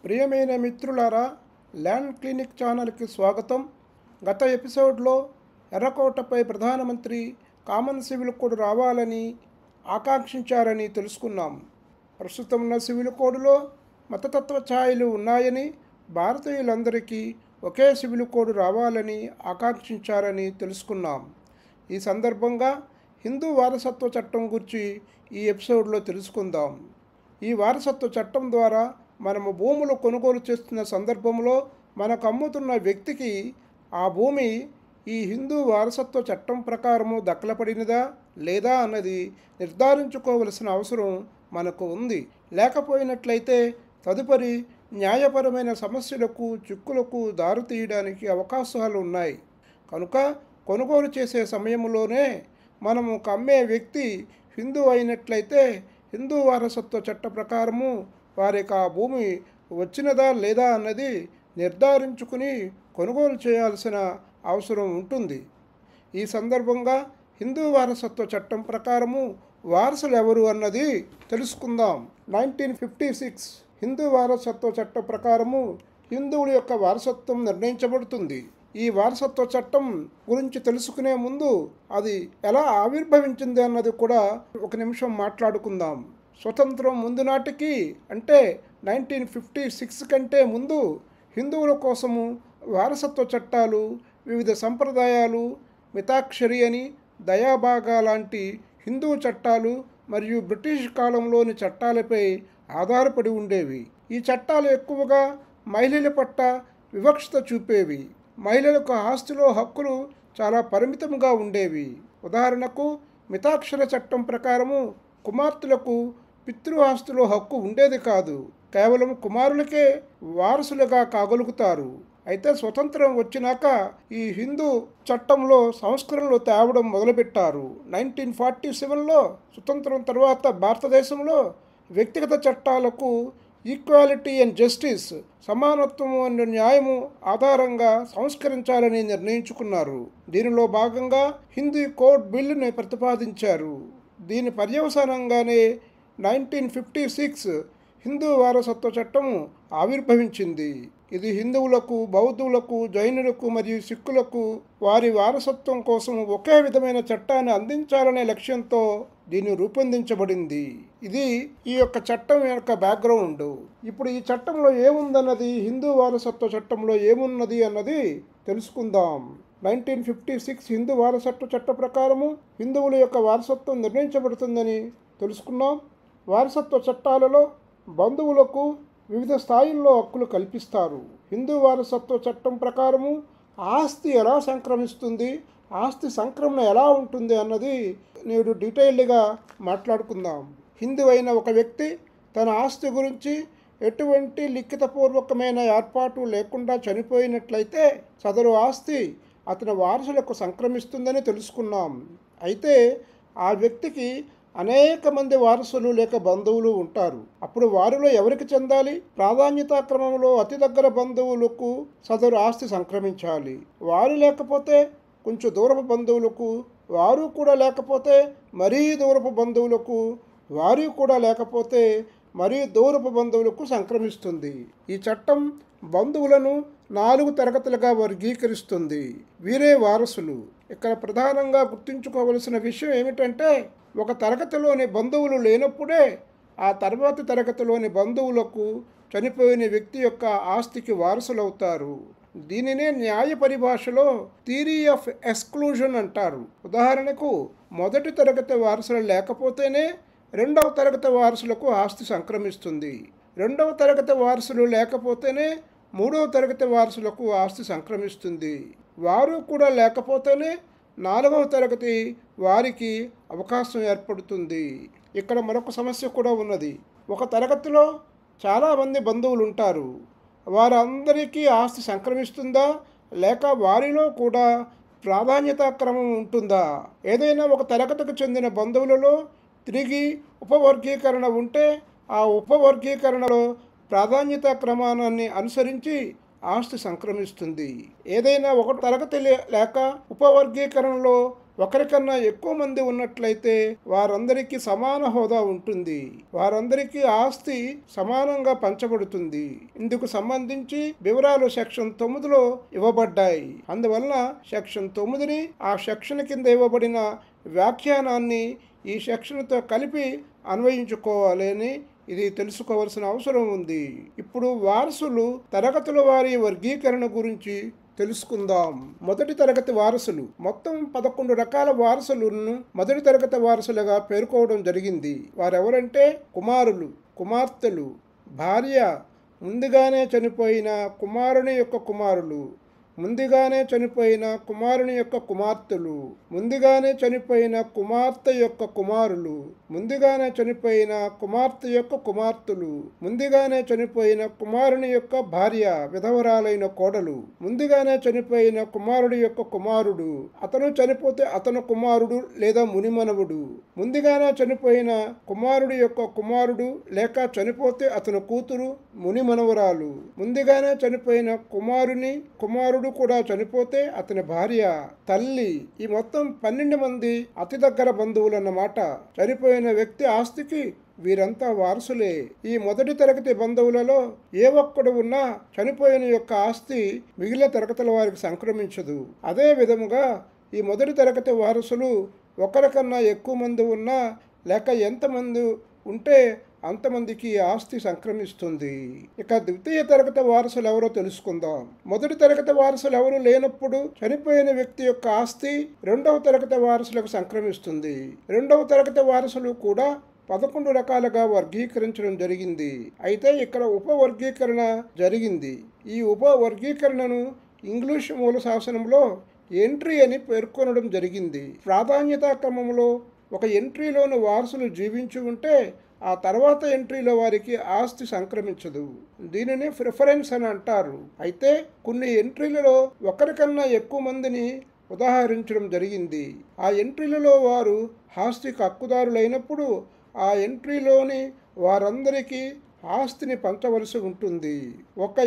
ప్రియమైన మిత్రులారా, land clinic ఛానల్కి స్వాగతం. గత ఎపిసోడ్లో ఎర్రకోటపై ప్రధానమంత్రి కామన్ సివిల్ కోడ్ రావాలని ఆకాంక్షించారని తెలుసుకున్నాం. ప్రస్తుతం ఉన్న సివిల్ కోడ్లో మతతత్వ ఛాయలు ఉన్నాయని, భారతీయులందరికీ ఒకే సివిల్ కోడ్ రావాలని ఆకాంక్షించారని తెలుసుకున్నాం. ఈ సందర్భంగా హిందూ వారసత్వ చట్టం గురించి ఈ ఎపిసోడ్లో తెలుసుకుందాం. ఈ వారసత్వ చట్టం ద్వారా మనము భూములు కొనుగోలు చేస్తున్న సందర్భంలో మనకు అమ్ముతున్న వ్యక్తికి ఆ భూమి ఈ హిందూ వారసత్వ చట్టం ప్రకారము దక్కలపడినదా లేదా అన్నది నిర్ధారించుకోవలసిన అవసరం మనకు ఉంది. లేకపోయినట్లయితే తదుపరి న్యాయపరమైన సమస్యలకు, చిక్కులకు దారితీయడానికి అవకాశాలు ఉన్నాయి. కనుక కొనుగోలు చేసే సమయంలోనే మనము అమ్మే వ్యక్తి హిందూ అయినట్లయితే హిందూ వారసత్వ చట్ట ప్రకారము వారికి ఆ భూమి వచ్చినదా లేదా అన్నది నిర్ధారించుకుని కొనుగోలు చేయాల్సిన అవసరం ఉంటుంది. ఈ సందర్భంగా హిందూ వారసత్వ చట్టం ప్రకారము వారసులు ఎవరు అన్నది తెలుసుకుందాం. 1956 హిందూ వారసత్వ చట్టం ప్రకారము హిందువుల యొక్క వారసత్వం నిర్ణయించబడుతుంది. ఈ వారసత్వ చట్టం గురించి తెలుసుకునే ముందు అది ఎలా ఆవిర్భవించింది అన్నది కూడా ఒక నిమిషం మాట్లాడుకుందాం. స్వతంత్రం ముందు నాటికి, అంటే 1956 కంటే ముందు హిందువుల కోసము వారసత్వ చట్టాలు, వివిధ సంప్రదాయాలు, మితాక్షరి అని, దయాభాగా లాంటి హిందూ చట్టాలు మరియు బ్రిటిష్ కాలంలోని చట్టాలపై ఆధారపడి ఉండేవి. ఈ చట్టాలు ఎక్కువగా మహిళల పట్ల వివక్షత చూపేవి. మహిళలకు ఆస్తిలో హక్కులు చాలా పరిమితంగా ఉండేవి. ఉదాహరణకు మితాక్షర చట్టం ప్రకారము కుమార్తెలకు పితృ ఆస్తిలో హక్కు ఉండేది కాదు. కేవలం కుమారులకే వారసులుగా కాగలుగుతారు. అయితే స్వతంత్రం వచ్చినాక ఈ హిందూ చట్టంలో సంస్కరణలు తేవడం మొదలుపెట్టారు. 1947లో స్వతంత్రం తర్వాత భారతదేశంలో వ్యక్తిగత చట్టాలకు ఈక్వాలిటీ అండ్ జస్టిస్, సమానత్వము అనే న్యాయము ఆధారంగా సంస్కరించాలని నిర్ణయించుకున్నారు. దీనిలో భాగంగా హిందూ కోడ్ బిల్లుని ప్రతిపాదించారు. దీని పర్యవసానంగానే 1956 హిందూ వారసత్వ చట్టము ఆవిర్భవించింది. ఇది హిందువులకు, బౌద్ధులకు, జైనులకు మరియు సిక్కులకు వారి వారసత్వం కోసం ఒకే విధమైన చట్టాన్ని అందించాలనే లక్ష్యంతో దీన్ని రూపొందించబడింది. ఇది ఈ యొక్క చట్టం యొక్క బ్యాక్గ్రౌండ్. ఇప్పుడు ఈ చట్టంలో ఏముందన్నది, హిందూ వారసత్వ చట్టంలో ఏమున్నది అన్నది తెలుసుకుందాం. 1956 హిందూ వారసత్వ చట్ట ప్రకారము హిందువుల యొక్క వారసత్వం నిర్ణయించబడుతుందని తెలుసుకున్నాం. వారసత్వ చట్టాలలో బంధువులకు వివిధ స్థాయిల్లో హక్కులు కల్పిస్తారు. హిందూ వారసత్వ చట్టం ప్రకారము ఆస్తి ఎలా సంక్రమిస్తుంది, ఆస్తి సంక్రమణ ఎలా ఉంటుంది అన్నది నేడు డీటెయిల్డ్గా మాట్లాడుకుందాం. హిందూ అయిన ఒక వ్యక్తి తన ఆస్తి గురించి ఎటువంటి లిఖితపూర్వకమైన ఏర్పాటు లేకుండా చనిపోయినట్లయితే సదరు ఆస్తి అతని వారసులకు సంక్రమిస్తుందని తెలుసుకున్నాం. అయితే ఆ వ్యక్తికి అనేక మంది వారసులు లేక బంధువులు ఉంటారు. అప్పుడు వారిలో ఎవరికి చెందాలి? ప్రాధాన్యతా క్రమంలో అతి దగ్గర బంధువులకు సదరు ఆస్తి సంక్రమించాలి. వారు లేకపోతే కొంచెం దూరపు బంధువులకు, వారు కూడా లేకపోతే మరీ దూరపు బంధువులకు, వారు కూడా లేకపోతే మరీ దూరపు బంధువులకు సంక్రమిస్తుంది. ఈ చట్టం బంధువులను 4 తరగతులుగా వర్గీకరిస్తుంది. వీరే వారసులు. ఇక్కడ ప్రధానంగా గుర్తుంచుకోవలసిన విషయం ఏమిటంటే, ఒక తరగతిలోని బంధువులు లేనప్పుడే ఆ తర్వాతి తరగతిలోని బంధువులకు చనిపోయిన వ్యక్తి యొక్క ఆస్తికి వారసులవుతారు. దీనినే న్యాయ పరిభాషలో థియరీ ఆఫ్ ఎక్స్క్లూజన్ అంటారు. ఉదాహరణకు మొదటి తరగతి వారసులు లేకపోతేనే రెండవ తరగతి వారసులకు ఆస్తి సంక్రమిస్తుంది. రెండవ తరగతి వారసులు లేకపోతేనే మూడవ తరగతి వారసులకు ఆస్తి సంక్రమిస్తుంది. వారు కూడా లేకపోతేనే 4వ తరగతి వారికి అవకాశం ఏర్పడుతుంది. ఇక్కడ మరొక సమస్య కూడా ఉన్నది. ఒక తరగతిలో చాలామంది బంధువులు ఉంటారు. వారందరికీ ఆస్తి సంక్రమిస్తుందా లేక వారిలో కూడా ప్రాధాన్యతా క్రమం ఉంటుందా? ఏదైనా ఒక తరగతికి చెందిన బంధువులలో తిరిగి ఉపవర్గీకరణ ఉంటే ఆ ఉపవర్గీకరణలో ప్రాధాన్యతా క్రమాన్ని అనుసరించి ఆస్తి సంక్రమిస్తుంది. ఏదైనా ఒక తరగతి లేక ఉపవర్గీకరణలో ఒకరికన్నా ఎక్కువ మంది ఉన్నట్లయితే వారందరికీ సమాన హోదా ఉంటుంది. వారందరికీ ఆస్తి సమానంగా పంచబడుతుంది. ఇందుకు సంబంధించి వివరాలు సెక్షన్ 9లో ఇవ్వబడ్డాయి. అందువలన సెక్షన్ 9ని ఆ సెక్షన్ కింద ఇవ్వబడిన వ్యాఖ్యానాన్ని ఈ సెక్షన్తో కలిపి అన్వయించుకోవాలి అని ఇది తెలుసుకోవాల్సిన అవసరం ఉంది. ఇప్పుడు వారసులు తరగతుల వారి వర్గీకరణ గురించి తెలుసుకుందాం. మొదటి తరగతి వారసులు. మొత్తం 11 రకాల వారసులను మొదటి తరగతి వారసులుగా పేర్కోవడం జరిగింది. వారెవరంటే కుమారులు, కుమార్తెలు, భార్య, ముందుగానే చనిపోయిన కుమారుని యొక్క కుమారులు, ముందుగానే చనిపోయిన కుమారుని యొక్క కుమార్తెలు, ముందుగానే చనిపోయిన కుమార్తె యొక్క కుమారులు, ముందుగానే చనిపోయిన కుమార్తె యొక్క కుమార్తెలు, ముందుగానే చనిపోయిన కుమారుని యొక్క భార్య విధవరాలైన కోడలు, ముందుగానే చనిపోయిన కుమారుడి యొక్క కుమారుడు, అతను చనిపోతే అతను కుమారుడు లేదా మునిమనవుడు, ముందుగానే చనిపోయిన కుమారుడి యొక్క కుమారుడు లేక చనిపోతే అతను కూతురు మునిమనవరాలు, ముందుగానే చనిపోయిన కుమారుడు కూడా చనిపోతే అతని భార్య, తల్లి. ఈ మొత్తం 12 మంది అతి దగ్గర బంధువులు అన్నమాట. చనిపోయిన వ్యక్తి ఆస్తికి వీరంతా వారసులే. ఈ మొదటి తరగతి బంధువులలో ఏ ఒక్కడు ఉన్నా చనిపోయిన యొక్క ఆస్తి మిగిలిన తరగతుల వారికి సంక్రమించదు. అదే విధముగా ఈ మొదటి తరగతి వారసులు ఒకరికన్నా ఎక్కువ మంది ఉన్నా లేక ఎంతమంది ఉంటే అంతమందికి ఆస్తి సంక్రమిస్తుంది. ఇక ద్వితీయ తరగతి వారసులు ఎవరో తెలుసుకుందాం. మొదటి తరగతి వారసులు ఎవరు లేనప్పుడు చనిపోయిన వ్యక్తి యొక్క ఆస్తి రెండవ తరగతి వారసులకు సంక్రమిస్తుంది. రెండవ తరగతి వారసులు కూడా 11 రకాలుగా వర్గీకరించడం జరిగింది. అయితే ఇక్కడ ఉపవర్గీకరణ జరిగింది. ఈ ఉపవర్గీకరణను ఇంగ్లీష్ మూల శాసనంలో ఎంట్రీ అని పేర్కొనడం జరిగింది. ప్రాధాన్యతా క్రమంలో ఒక ఎంట్రీలోని వారసులు జీవించి ఉంటే ఆ తర్వాత ఎంట్రీలో వారికి ఆస్తి సంక్రమించదు. దీనిని ప్రిఫరెన్స్ అని అంటారు. అయితే కొన్ని ఎంట్రీలలో ఒకరికన్నా ఎక్కువ మందిని ఉదాహరించడం జరిగింది. ఆ ఎంట్రీలలో వారు ఆస్తికి హక్కుదారులైనప్పుడు ఆ ఎంట్రీలోని వారందరికీ ఆస్తిని పంచవలసి ఉంటుంది. ఒక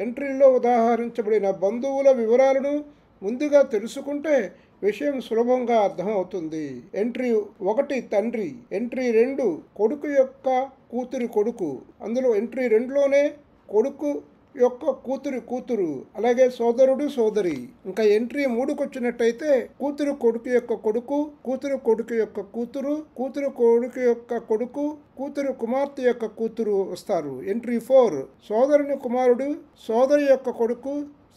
ఎంట్రీలో ఉదాహరించబడిన బంధువుల వివరాలను ముందుగా తెలుసుకుంటే విషయం సులభంగా అర్థమవుతుంది. ఎంట్రీ 1 తండ్రి, ఎంట్రీ 2 కొడుకు యొక్క కూతురి కొడుకు, అందులో ఎంట్రీ 2లోనే కొడుకు యొక్క కూతురు, అలాగే సోదరుడు సోదరి. ఇంకా ఎంట్రీ 3కు వచ్చినట్టయితే కూతురు కొడుకు యొక్క కొడుకు, కూతురు కొడుకు యొక్క కూతురు, కూతురు కొడుకు యొక్క కొడుకు, కూతురు కుమార్తె యొక్క కూతురు వస్తారు. ఎంట్రీ 4 సోదరుని కుమారుడు, సోదరి యొక్క కొడుకు,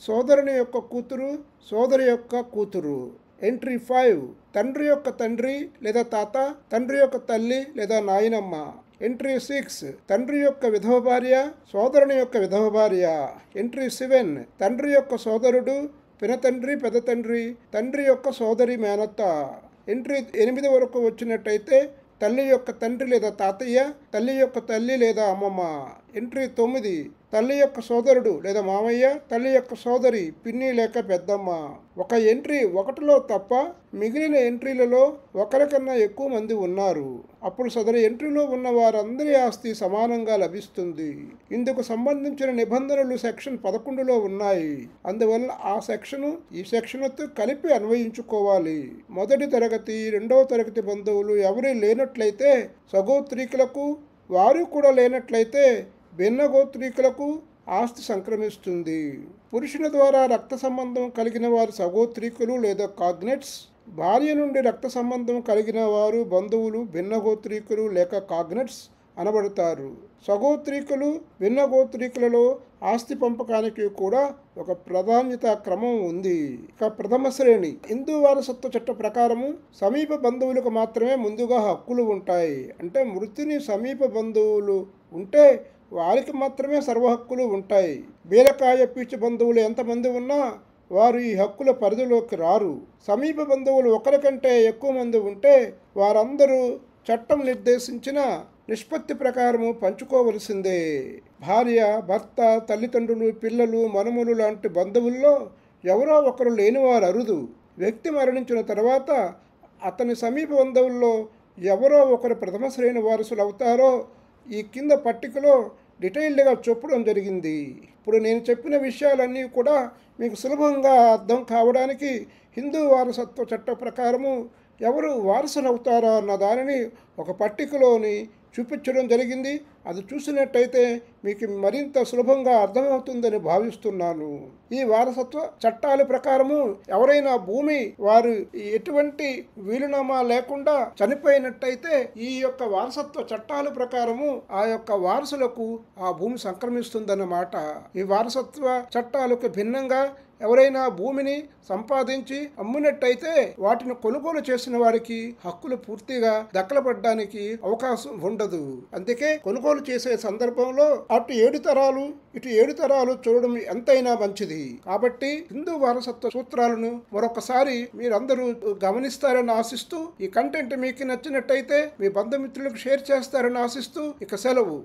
సోదరుని యొక్క కూతురు, సోదరి యొక్క కూతురు. ఎంట్రీ 5 తండ్రి యొక్క తండ్రి లేదా తాత, తండ్రి యొక్క తల్లి లేదా నాయనమ్మ. ఎంట్రీ 6 తండ్రి యొక్క విధవ భార్య, సోదరుని యొక్క విధవ భార్య. ఎంట్రీ 7 తండ్రి యొక్క సోదరుడు, పినతండ్రి, పెద్ద తండ్రి, తండ్రి యొక్క సోదరి మేనత్త. ఎంట్రీ 8 వరకు వచ్చినట్టయితే తల్లి యొక్క తండ్రి లేదా తాతయ్య, తల్లి యొక్క తల్లి లేదా అమ్మమ్మ. ఎంట్రీ 9 తల్లి యొక్క సోదరుడు లేదా మామయ్య, తల్లి యొక్క సోదరి, పిన్ని లేక పెద్దమ్మ. ఒక ఎంట్రీ 1లో తప్ప మిగిలిన ఎంట్రీలలో ఒకరికన్నా ఎక్కువ మంది ఉన్నారు. అప్పుడు సదరు ఎంట్రీలో ఉన్న వారందరి ఆస్తి సమానంగా లభిస్తుంది. ఇందుకు సంబంధించిన నిబంధనలు సెక్షన్ 11లో ఉన్నాయి. అందువల్ల ఆ సెక్షను ఈ సెక్షన్తో కలిపి అన్వయించుకోవాలి. మొదటి తరగతి, రెండవ తరగతి బంధువులు ఎవరూ లేనట్లయితే సగోత్రీకులకు, వారు కూడా లేనట్లయితే భిన్నగోత్రీకులకు ఆస్తి సంక్రమిస్తుంది. పురుషుని ద్వారా రక్త సంబంధం కలిగిన వారు సగోత్రీకులు లేదా కాగ్నెట్స్, భార్య నుండి రక్త సంబంధం కలిగిన వారు బంధువులు భిన్నగోత్రీకులు లేక కాగ్నెట్స్ అనబడతారు. సగోత్రీకులు, భిన్నగోత్రీకులలో ఆస్తి పంపకానికి కూడా ఒక ప్రాధాన్యత క్రమం ఉంది. ఇక ప్రథమ శ్రేణి. హిందూ వారసత్వ చట్ట ప్రకారము సమీప బంధువులకు మాత్రమే ముందుగా హక్కులు ఉంటాయి. అంటే మృతుని సమీప బంధువులు ఉంటే వారికి మాత్రమే సర్వ హక్కులు ఉంటాయి. బీరకాయ పీచు బంధువులు ఎంతమంది ఉన్నా వారు ఈ హక్కుల పరిధిలోకి రారు. సమీప బంధువులు ఒకరికంటే ఎక్కువ మంది ఉంటే వారందరూ చట్టం నిర్దేశించిన నిష్పత్తి ప్రకారము పంచుకోవలసిందే. భార్య, భర్త, తల్లిదండ్రులు, పిల్లలు, మనుమలు లాంటి బంధువుల్లో ఎవరో ఒకరు లేనివారు అరుదు. వ్యక్తి మరణించిన తర్వాత అతని సమీప బంధువుల్లో ఎవరో ఒకరు ప్రథమ శ్రేణి వారసులు అవుతారో ఈ కింద పట్టికలో డీటెయిల్డ్గా చెప్పడం జరిగింది. ఇప్పుడు నేను చెప్పిన విషయాలన్నీ కూడా మీకు సులభంగా అర్థం కావడానికి హిందూ వారసత్వ చట్టం ప్రకారము ఎవరు వారసులవుతారో అన్న దానిని ఒక పట్టికలోని చూపించడం జరిగింది. అది చూసినట్టయితే మీకు మరింత సులభంగా అర్థమవుతుందని భావిస్తున్నాను. ఈ వారసత్వ చట్టాల ప్రకారము ఎవరైనా భూమి వారు ఎటువంటి వీలునామా లేకుండా చనిపోయినట్టయితే ఈ యొక్క వారసత్వ చట్టాల ప్రకారము ఆ యొక్క వారసులకు ఆ భూమి సంక్రమిస్తుందన్నమాట. ఈ వారసత్వ చట్టాలకు భిన్నంగా ఎవరైనా భూమిని సంపాదించి అమ్మినట్టయితే వాటిని కొనుగోలు చేసిన వారికి హక్కులు పూర్తిగా దక్కలపడడానికి అవకాశం ఉండదు. అందుకే కొనుగోలు చేసే సందర్భంలో అటు 7 తరాలు ఇటు 7 తరాలు చూడడం ఎంతైనా మంచిది. కాబట్టి హిందూ వారసత్వ సూత్రాలను మరొకసారి మీరందరూ గమనిస్తారని ఆశిస్తూ, ఈ కంటెంట్ మీకు నచ్చినట్టయితే మీ బంధుమిత్రులకు షేర్ చేస్తారని ఆశిస్తూ ఇక సెలవు.